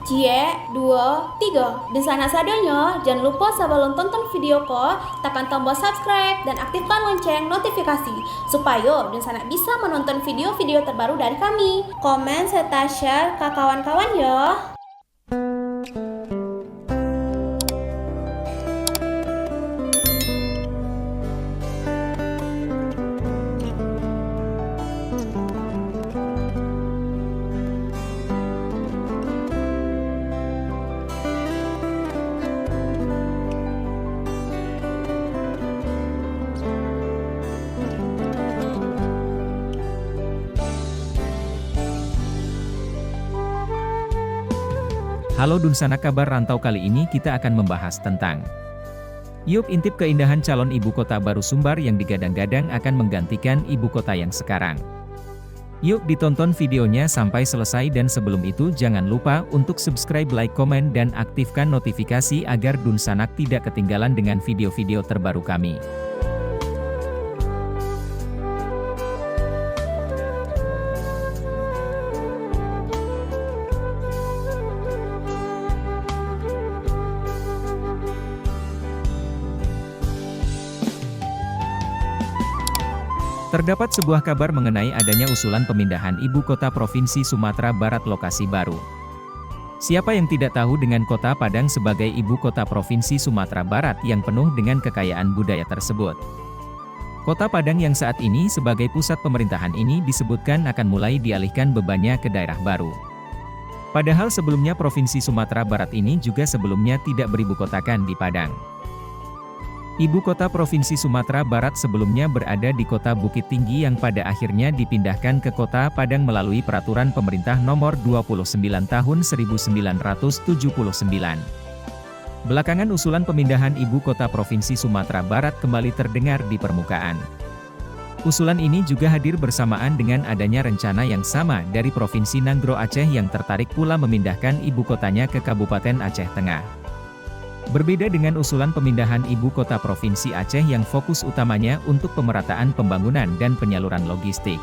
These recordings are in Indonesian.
Cie, dua, tiga. Di sana sadonya, jangan lupa sebelum tonton video ko, tekan tombol subscribe dan aktifkan lonceng notifikasi supaya di sana bisa menonton video-video terbaru dari kami. Komen serta share ke kawan-kawan ya. Halo Dunsana, kabar rantau. Kali ini kita akan membahas tentang Yuk intip keindahan calon ibu kota baru Sumbar yang digadang-gadang akan menggantikan ibu kota yang sekarang. Yuk ditonton videonya sampai selesai, dan sebelum itu jangan lupa untuk subscribe, like, komen, dan aktifkan notifikasi agar Dunsanak tidak ketinggalan dengan video-video terbaru kami. Terdapat sebuah kabar mengenai adanya usulan pemindahan ibu kota provinsi Sumatera Barat lokasi baru. Siapa yang tidak tahu dengan Kota Padang sebagai ibu kota provinsi Sumatera Barat yang penuh dengan kekayaan budaya tersebut. Kota Padang yang saat ini sebagai pusat pemerintahan ini disebutkan akan mulai dialihkan bebannya ke daerah baru. Padahal sebelumnya provinsi Sumatera Barat ini juga sebelumnya tidak beribukotakan di Padang. Ibu kota Provinsi Sumatera Barat sebelumnya berada di Kota Bukit Tinggi yang pada akhirnya dipindahkan ke Kota Padang melalui Peraturan Pemerintah Nomor 29 Tahun 1979. Belakangan usulan pemindahan Ibu Kota Provinsi Sumatera Barat kembali terdengar di permukaan. Usulan ini juga hadir bersamaan dengan adanya rencana yang sama dari Provinsi Nanggro Aceh yang tertarik pula memindahkan ibu kotanya ke Kabupaten Aceh Tengah. Berbeda dengan usulan pemindahan ibu kota provinsi Aceh yang fokus utamanya untuk pemerataan pembangunan dan penyaluran logistik.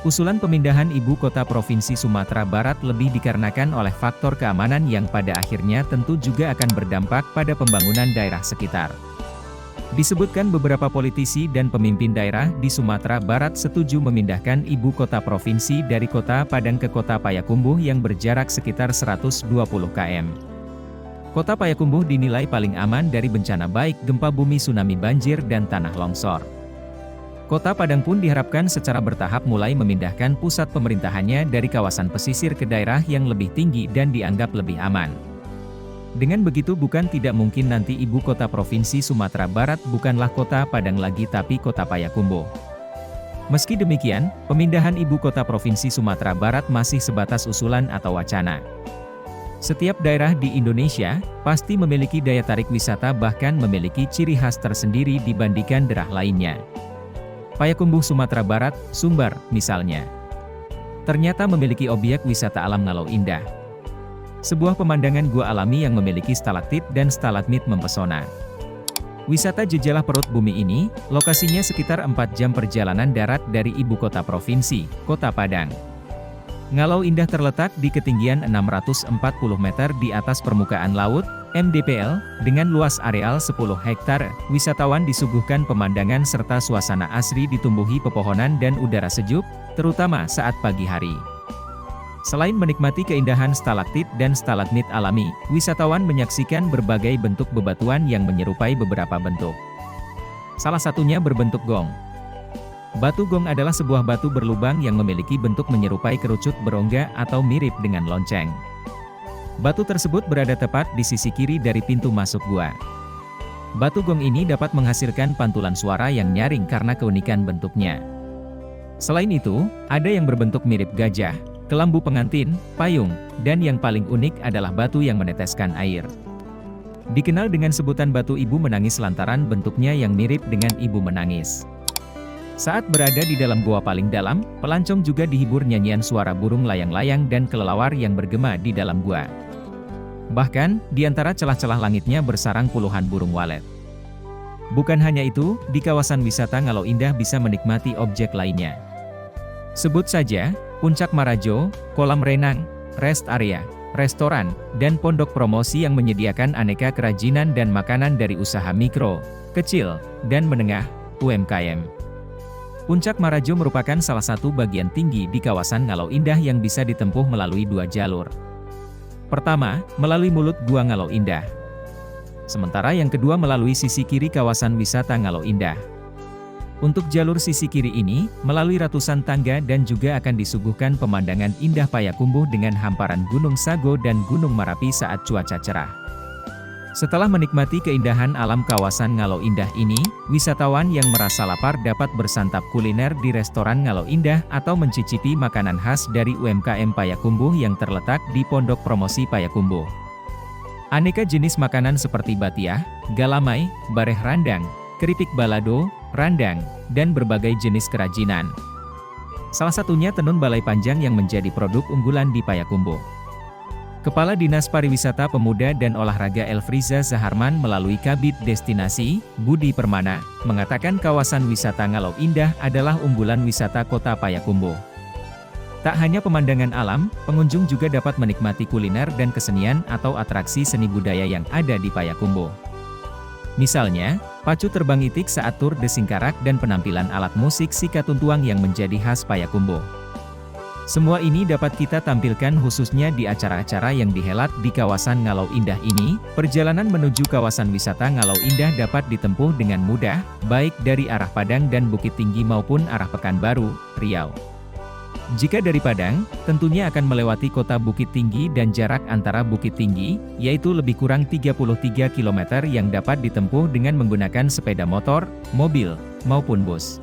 Usulan pemindahan ibu kota provinsi Sumatera Barat lebih dikarenakan oleh faktor keamanan yang pada akhirnya tentu juga akan berdampak pada pembangunan daerah sekitar. Disebutkan beberapa politisi dan pemimpin daerah di Sumatera Barat setuju memindahkan ibu kota provinsi dari Kota Padang ke Kota Payakumbuh yang berjarak sekitar 120 km. Kota Payakumbuh dinilai paling aman dari bencana baik gempa bumi, tsunami, banjir, dan tanah longsor. Kota Padang pun diharapkan secara bertahap mulai memindahkan pusat pemerintahannya dari kawasan pesisir ke daerah yang lebih tinggi dan dianggap lebih aman. Dengan begitu bukan tidak mungkin nanti ibu kota provinsi Sumatera Barat bukanlah Kota Padang lagi tapi Kota Payakumbuh. Meski demikian, pemindahan ibu kota provinsi Sumatera Barat masih sebatas usulan atau wacana. Setiap daerah di Indonesia pasti memiliki daya tarik wisata, bahkan memiliki ciri khas tersendiri dibandingkan daerah lainnya. Payakumbuh Sumatera Barat, Sumbar, misalnya, ternyata memiliki objek wisata alam Ngalau Indah. Sebuah pemandangan gua alami yang memiliki stalaktit dan stalagmit mempesona. Wisata Jejalah Perut Bumi ini, lokasinya sekitar 4 jam perjalanan darat dari ibu kota provinsi, Kota Padang. Ngalau Indah terletak di ketinggian 640 meter di atas permukaan laut, mdpl, dengan luas areal 10 hektar. Wisatawan disuguhkan pemandangan serta suasana asri ditumbuhi pepohonan dan udara sejuk, terutama saat pagi hari. Selain menikmati keindahan stalaktit dan stalagmit alami, wisatawan menyaksikan berbagai bentuk bebatuan yang menyerupai beberapa bentuk. Salah satunya berbentuk gong. Batu gong adalah sebuah batu berlubang yang memiliki bentuk menyerupai kerucut berongga atau mirip dengan lonceng. Batu tersebut berada tepat di sisi kiri dari pintu masuk gua. Batu gong ini dapat menghasilkan pantulan suara yang nyaring karena keunikan bentuknya. Selain itu, ada yang berbentuk mirip gajah, kelambu pengantin, payung, dan yang paling unik adalah batu yang meneteskan air. Dikenal dengan sebutan batu ibu menangis lantaran bentuknya yang mirip dengan ibu menangis. Saat berada di dalam gua paling dalam, pelancong juga dihibur nyanyian suara burung layang-layang dan kelelawar yang bergema di dalam gua. Bahkan, di antara celah-celah langitnya bersarang puluhan burung walet. Bukan hanya itu, di kawasan wisata Ngalau Indah bisa menikmati objek lainnya. Sebut saja, Puncak Marajo, kolam renang, rest area, restoran, dan pondok promosi yang menyediakan aneka kerajinan dan makanan dari usaha mikro, kecil, dan menengah, UMKM. Puncak Marajo merupakan salah satu bagian tinggi di kawasan Ngalau Indah yang bisa ditempuh melalui 2 jalur. Pertama, melalui mulut Gua Ngalau Indah. Sementara yang kedua melalui sisi kiri kawasan wisata Ngalau Indah. Untuk jalur sisi kiri ini, melalui ratusan tangga dan juga akan disuguhkan pemandangan indah Payakumbuh dengan hamparan Gunung Sago dan Gunung Marapi saat cuaca cerah. Setelah menikmati keindahan alam kawasan Ngalau Indah ini, wisatawan yang merasa lapar dapat bersantap kuliner di restoran Ngalau Indah atau mencicipi makanan khas dari UMKM Payakumbuh yang terletak di Pondok Promosi Payakumbuh. Aneka jenis makanan seperti batiah, galamai, bareh randang, keripik balado, randang, dan berbagai jenis kerajinan. Salah satunya tenun balai panjang yang menjadi produk unggulan di Payakumbuh. Kepala Dinas Pariwisata Pemuda dan Olahraga Elfriza Zaharman melalui Kabid Destinasi, Budi Permana, mengatakan kawasan wisata Ngalau Indah adalah unggulan wisata kota Payakumbuh. Tak hanya pemandangan alam, pengunjung juga dapat menikmati kuliner dan kesenian atau atraksi seni budaya yang ada di Payakumbuh. Misalnya, pacu terbang itik saat tur de Singkarak dan penampilan alat musik si Katuntuang yang menjadi khas Payakumbuh. Semua ini dapat kita tampilkan khususnya di acara-acara yang dihelat di kawasan Ngalau Indah ini. Perjalanan menuju kawasan wisata Ngalau Indah dapat ditempuh dengan mudah, baik dari arah Padang dan Bukit Tinggi maupun arah Pekanbaru, Riau. Jika dari Padang, tentunya akan melewati kota Bukit Tinggi dan jarak antara Bukit Tinggi, yaitu lebih kurang 33 km yang dapat ditempuh dengan menggunakan sepeda motor, mobil, maupun bus.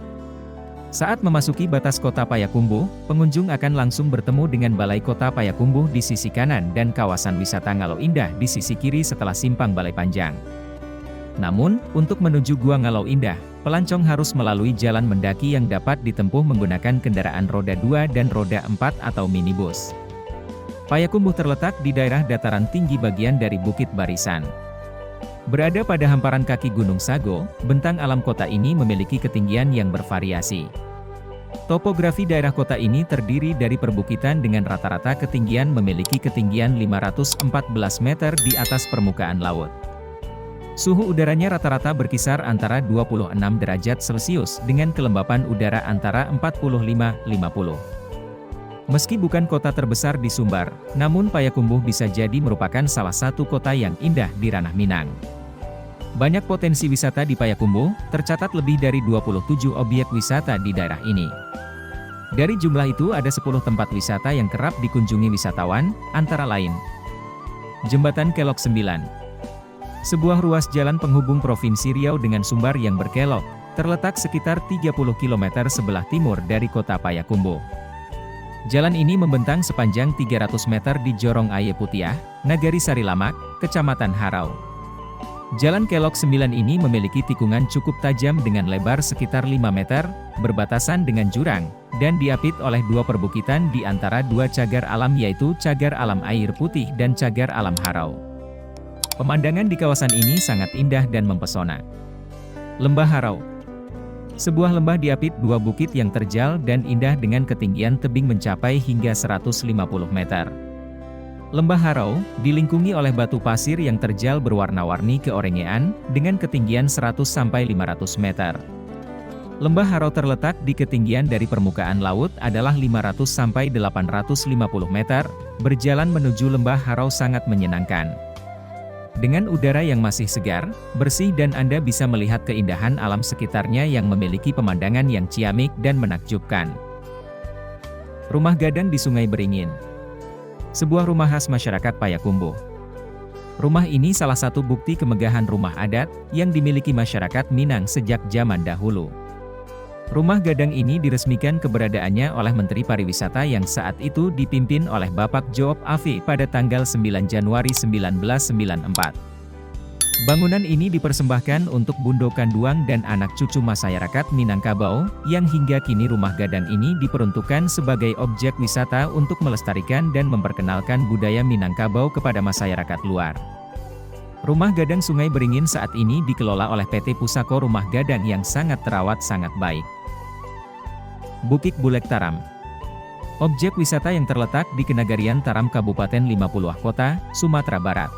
Saat memasuki batas kota Payakumbuh, pengunjung akan langsung bertemu dengan Balai Kota Payakumbuh di sisi kanan dan kawasan wisata Ngalau Indah di sisi kiri setelah simpang Balai Panjang. Namun, untuk menuju Gua Ngalau Indah, pelancong harus melalui jalan mendaki yang dapat ditempuh menggunakan kendaraan roda 2 dan roda 4 atau minibus. Payakumbuh terletak di daerah dataran tinggi bagian dari Bukit Barisan. Berada pada hamparan kaki Gunung Sago, bentang alam kota ini memiliki ketinggian yang bervariasi. Topografi daerah kota ini terdiri dari perbukitan dengan rata-rata ketinggian memiliki ketinggian 514 meter di atas permukaan laut. Suhu udaranya rata-rata berkisar antara 26 derajat Celcius dengan kelembapan udara antara 45-50. Meski bukan kota terbesar di Sumbar, namun Payakumbuh bisa jadi merupakan salah satu kota yang indah di ranah Minang. Banyak potensi wisata di Payakumbuh, tercatat lebih dari 27 objek wisata di daerah ini. Dari jumlah itu ada 10 tempat wisata yang kerap dikunjungi wisatawan, antara lain Jembatan Kelok 9, sebuah ruas jalan penghubung Provinsi Riau dengan Sumbar yang berkelok, terletak sekitar 30 km sebelah timur dari kota Payakumbuh. Jalan ini membentang sepanjang 300 meter di Jorong Aye Putiah, Nagari Sarilamak, Kecamatan Harau. Jalan Kelok 9 ini memiliki tikungan cukup tajam dengan lebar sekitar 5 meter, berbatasan dengan jurang, dan diapit oleh 2 perbukitan di antara 2 cagar alam yaitu Cagar Alam Air Putih dan Cagar Alam Harau. Pemandangan di kawasan ini sangat indah dan mempesona. Lembah Harau, sebuah lembah diapit 2 bukit yang terjal dan indah dengan ketinggian tebing mencapai hingga 150 meter. Lembah Harau dilingkungi oleh batu pasir yang terjal berwarna-warni keorengean dengan ketinggian 100-500 meter. Lembah Harau terletak di ketinggian dari permukaan laut adalah 500-850 meter. Berjalan menuju Lembah Harau sangat menyenangkan. Dengan udara yang masih segar, bersih dan Anda bisa melihat keindahan alam sekitarnya yang memiliki pemandangan yang ciamik dan menakjubkan. Rumah Gadang di Sungai Beringin, sebuah rumah khas masyarakat Payakumbuh. Rumah ini salah satu bukti kemegahan rumah adat yang dimiliki masyarakat Minang sejak zaman dahulu. Rumah Gadang ini diresmikan keberadaannya oleh Menteri Pariwisata yang saat itu dipimpin oleh Bapak Joop Afi pada tanggal 9 Januari 1994. Bangunan ini dipersembahkan untuk Bundo Kanduang dan anak cucu masyarakat Minangkabau, yang hingga kini Rumah Gadang ini diperuntukkan sebagai objek wisata untuk melestarikan dan memperkenalkan budaya Minangkabau kepada masyarakat luar. Rumah Gadang Sungai Beringin saat ini dikelola oleh PT Pusako Rumah Gadang yang sangat terawat sangat baik. Bukit Bulek Taram, Objek wisata yang terletak di Kenagarian Taram Kabupaten 50 Kota, Sumatera Barat.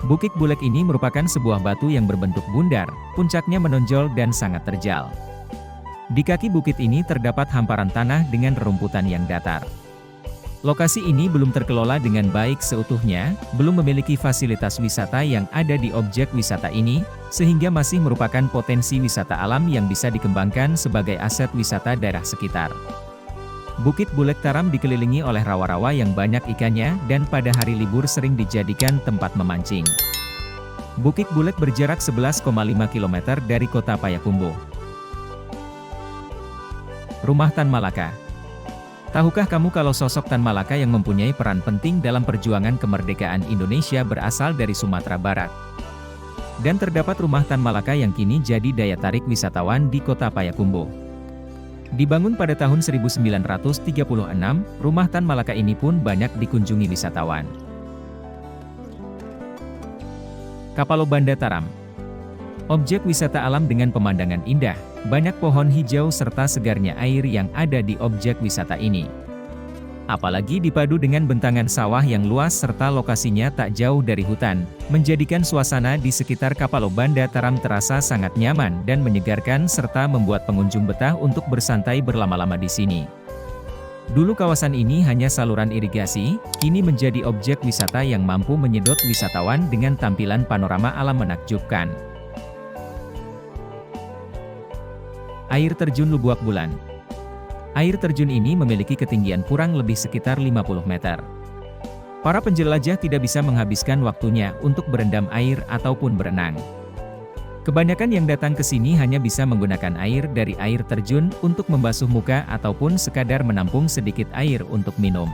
Bukit Bulek ini merupakan sebuah batu yang berbentuk bundar, puncaknya menonjol dan sangat terjal. Di kaki bukit ini terdapat hamparan tanah dengan rerumputan yang datar. Lokasi ini belum terkelola dengan baik seutuhnya, belum memiliki fasilitas wisata yang ada di objek wisata ini, sehingga masih merupakan potensi wisata alam yang bisa dikembangkan sebagai aset wisata daerah sekitar. Bukit Bulek Taram dikelilingi oleh rawa-rawa yang banyak ikannya dan pada hari libur sering dijadikan tempat memancing. Bukit Bulek berjarak 11,5 km dari kota Payakumbuh. Rumah Tan Malaka. Tahukah kamu kalau sosok Tan Malaka yang mempunyai peran penting dalam perjuangan kemerdekaan Indonesia berasal dari Sumatera Barat? Dan terdapat rumah Tan Malaka yang kini jadi daya tarik wisatawan di kota Payakumbuh. Dibangun pada tahun 1936, rumah Tan Malaka ini pun banyak dikunjungi wisatawan. Kapalo Banda Taram. Objek wisata alam dengan pemandangan indah, banyak pohon hijau serta segarnya air yang ada di objek wisata ini. Apalagi dipadu dengan bentangan sawah yang luas serta lokasinya tak jauh dari hutan, menjadikan suasana di sekitar Kapalo Banda Taram terasa sangat nyaman dan menyegarkan serta membuat pengunjung betah untuk bersantai berlama-lama di sini. Dulu kawasan ini hanya saluran irigasi, kini menjadi objek wisata yang mampu menyedot wisatawan dengan tampilan panorama alam menakjubkan. Air terjun Lubuak Bulan. Air terjun ini memiliki ketinggian kurang lebih sekitar 50 meter. Para penjelajah tidak bisa menghabiskan waktunya untuk berendam air ataupun berenang. Kebanyakan yang datang ke sini hanya bisa menggunakan air dari air terjun untuk membasuh muka ataupun sekadar menampung sedikit air untuk minum.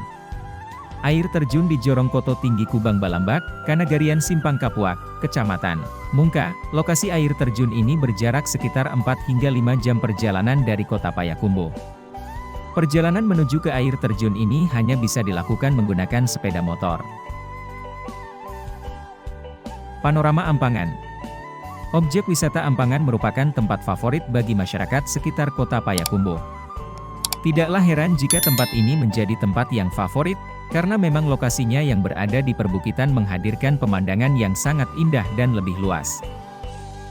Air terjun di Jorongkoto Tinggi Kubang Balambak, Kanagarian Simpang Kapuak, Kecamatan Mungka. Lokasi air terjun ini berjarak sekitar 4 hingga 5 jam perjalanan dari kota Payakumbuh. Perjalanan menuju ke air terjun ini hanya bisa dilakukan menggunakan sepeda motor. Panorama Ampangan. Objek wisata Ampangan merupakan tempat favorit bagi masyarakat sekitar kota Payakumbuh. Tidaklah heran jika tempat ini menjadi tempat yang favorit, karena memang lokasinya yang berada di perbukitan menghadirkan pemandangan yang sangat indah dan lebih luas.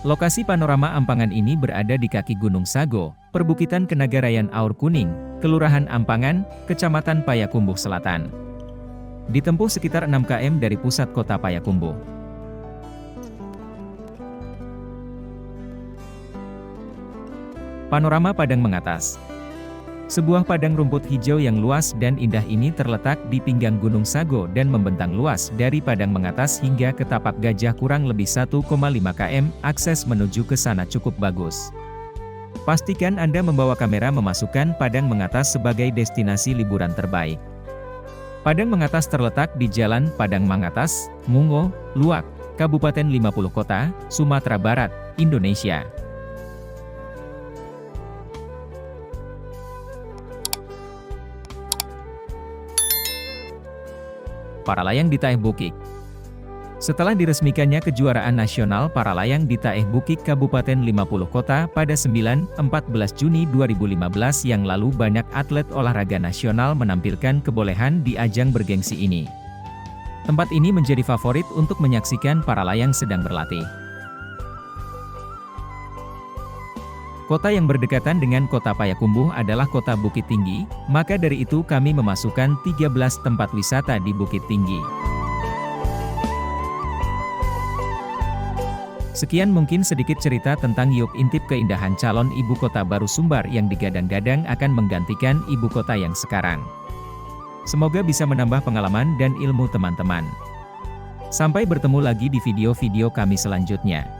Lokasi panorama Ampangan ini berada di kaki Gunung Sago, Perbukitan Kenagarayan Aur Kuning, Kelurahan Ampangan, Kecamatan Payakumbuh Selatan. Ditempuh sekitar 6 km dari pusat kota Payakumbuh. Panorama Padang Mengatas. Sebuah padang rumput hijau yang luas dan indah ini terletak di pinggang Gunung Sago dan membentang luas dari Padang Mengatas hingga ke Tapak Gajah kurang lebih 1,5 km, akses menuju ke sana cukup bagus. Pastikan Anda membawa kamera memasukkan Padang Mengatas sebagai destinasi liburan terbaik. Padang Mengatas terletak di Jalan Padang Mengatas, Mungo, Luak, Kabupaten 50 Kota, Sumatera Barat, Indonesia. Para layang di Taeh Bukit. Setelah diresmikannya kejuaraan nasional para layang di Taeh Bukit Kabupaten 50 Kota pada 9-14 Juni 2015 yang lalu, banyak atlet olahraga nasional menampilkan kebolehan di ajang bergengsi ini. Tempat ini menjadi favorit untuk menyaksikan para layang sedang berlatih. Kota yang berdekatan dengan kota Payakumbuh adalah kota Bukit Tinggi, maka dari itu kami memasukkan 13 tempat wisata di Bukit Tinggi. Sekian mungkin sedikit cerita tentang Yuk Intip keindahan calon ibu kota baru Sumbar yang digadang-gadang akan menggantikan ibu kota yang sekarang. Semoga bisa menambah pengalaman dan ilmu teman-teman. Sampai bertemu lagi di video-video kami selanjutnya.